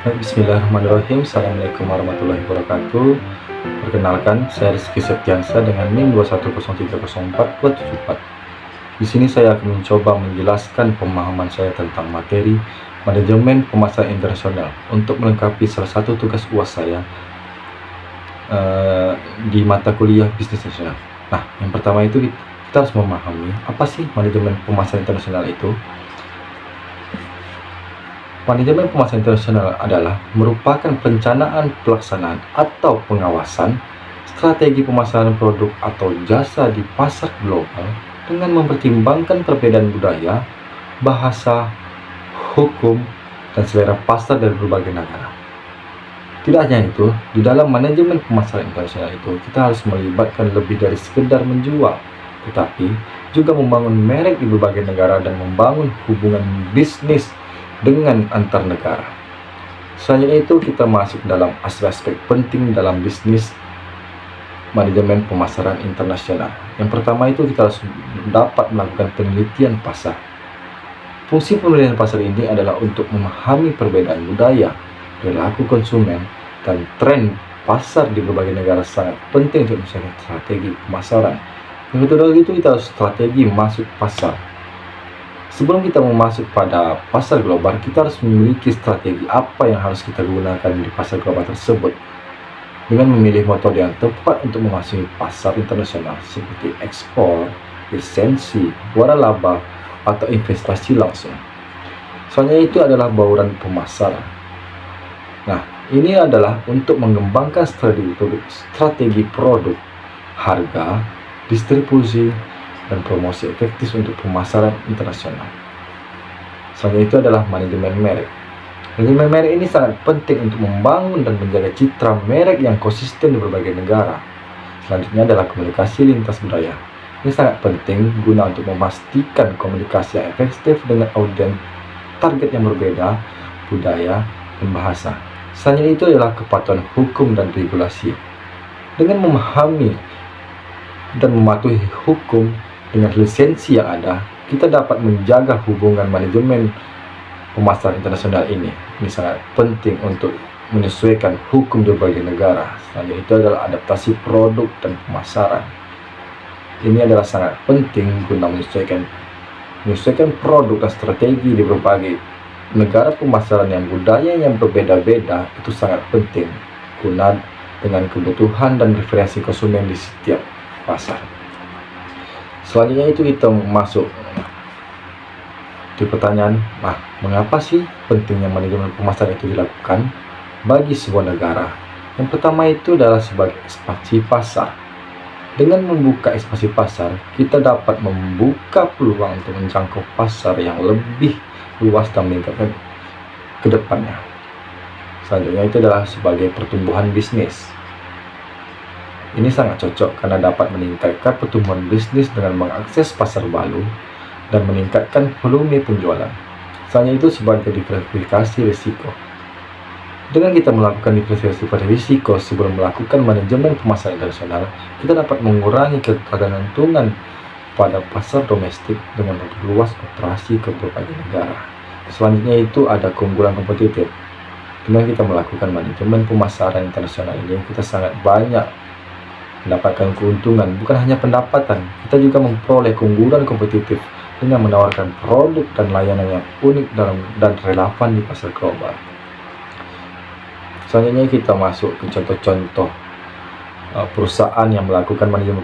Bismillahirrahmanirrahim. Assalamualaikum warahmatullahi wabarakatuh. Perkenalkan, saya Rizky Septiansa dengan NIM 210304274. Di sini saya akan mencoba menjelaskan pemahaman saya tentang materi manajemen pemasaran internasional untuk melengkapi salah satu tugas UAS saya di mata kuliah bisnis nasional. Nah, yang pertama itu kita harus memahami apa sih manajemen pemasaran internasional itu. Manajemen pemasaran internasional adalah merupakan perencanaan, pelaksanaan, atau pengawasan strategi pemasaran produk atau jasa di pasar global dengan mempertimbangkan perbedaan budaya, bahasa, hukum, dan selera pasar dari berbagai negara. Tidak hanya itu, di dalam manajemen pemasaran internasional itu kita harus melibatkan lebih dari sekedar menjual, tetapi juga membangun merek di berbagai negara dan membangun hubungan bisnis dengan antar negara. Selanjutnya itu kita masuk dalam aspek-aspek penting dalam bisnis manajemen pemasaran internasional. Yang pertama itu kita harus dapat melakukan penelitian pasar. Fungsi penelitian pasar ini adalah untuk memahami perbedaan budaya, perilaku konsumen, dan tren pasar di berbagai negara sangat penting untuk menyusun strategi pemasaran. Yang kedua itu kita harus strategi masuk pasar. Sebelum kita masuk pada pasar global, kita harus memiliki strategi apa yang harus kita gunakan di pasar global tersebut. Dengan memilih metode yang tepat untuk memasuki pasar internasional seperti ekspor, lisensi, waralaba, atau investasi langsung. Soalnya itu adalah bauran pemasaran. Nah, ini adalah untuk mengembangkan strategi produk, harga, distribusi, dan promosi efektif untuk pemasaran internasional. Selanjutnya itu adalah manajemen merek. Manajemen merek ini sangat penting untuk membangun dan menjaga citra merek yang konsisten di berbagai negara. Selanjutnya adalah komunikasi lintas budaya. Ini sangat penting guna untuk memastikan komunikasi yang efektif dengan audiens target yang berbeda, budaya, dan bahasa. Selanjutnya itu adalah kepatuhan hukum dan regulasi. Dengan memahami dan mematuhi hukum dengan lisensi yang ada, kita dapat menjaga hubungan manajemen pemasaran internasional ini. Ini sangat penting untuk menyesuaikan hukum di berbagai negara. Selanjutnya itu adalah adaptasi produk dan pemasaran. Ini adalah sangat penting guna menyesuaikan produk dan strategi di berbagai negara pemasaran yang budaya yang berbeda-beda. Itu sangat penting guna dengan kebutuhan dan preferensi konsumen di setiap pasar. Selanjutnya itu kita masuk di pertanyaan, mengapa sih pentingnya manajemen pemasaran itu dilakukan bagi sebuah negara? Yang pertama itu adalah sebagai ekspansi pasar. Dengan membuka ekspansi pasar, kita dapat membuka peluang untuk menjangkau pasar yang lebih luas dan meningkatkan ke depannya. Selanjutnya itu adalah sebagai pertumbuhan bisnis. Ini sangat cocok karena dapat meningkatkan pertumbuhan bisnis dengan mengakses pasar baru dan meningkatkan volume penjualan. Selanjutnya itu sebagai diversifikasi risiko. Dengan kita melakukan diversifikasi risiko sebelum melakukan manajemen pemasaran internasional, kita dapat mengurangi ketergantungan pada pasar domestik dengan memperluas operasi ke berbagai negara. Selanjutnya itu ada keunggulan kompetitif. Dengan kita melakukan manajemen pemasaran internasional ini, kita sangat banyak mendapatkan keuntungan, bukan hanya pendapatan, kita juga memperoleh keunggulan kompetitif dengan menawarkan produk dan layanan yang unik dan relevan di pasar global. Selanjutnya kita masuk ke contoh-contoh perusahaan yang melakukan manajemen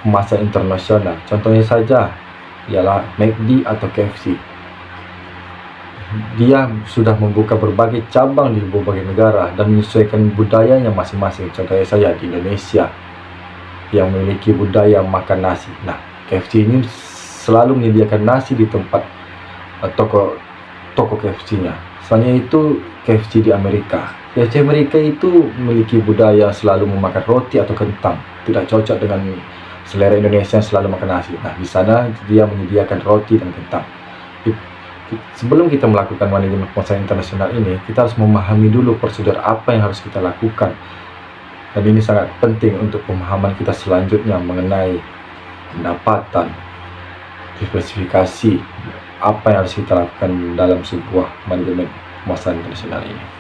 pemasaran internasional. Contohnya saja ialah McD atau KFC. Dia sudah membuka berbagai cabang di berbagai negara dan menyesuaikan budayanya masing-masing. Contohnya saja di Indonesia yang memiliki budaya makan nasi. Nah, KFC ini selalu menyediakan nasi di tempat toko KFC-nya. Selanjutnya itu KFC di Amerika. KFC Amerika itu memiliki budaya selalu memakan roti atau kentang. Tidak cocok dengan selera Indonesia yang selalu makan nasi. Nah, di sana dia menyediakan roti dan kentang. Sebelum kita melakukan manajemen pemasaran internasional ini, kita harus memahami dulu prosedur apa yang harus kita lakukan. Dan ini sangat penting untuk pemahaman kita selanjutnya mengenai pendapatan, diversifikasi, apa yang harus kita lakukan dalam sebuah manajemen pemasaran internasional ini.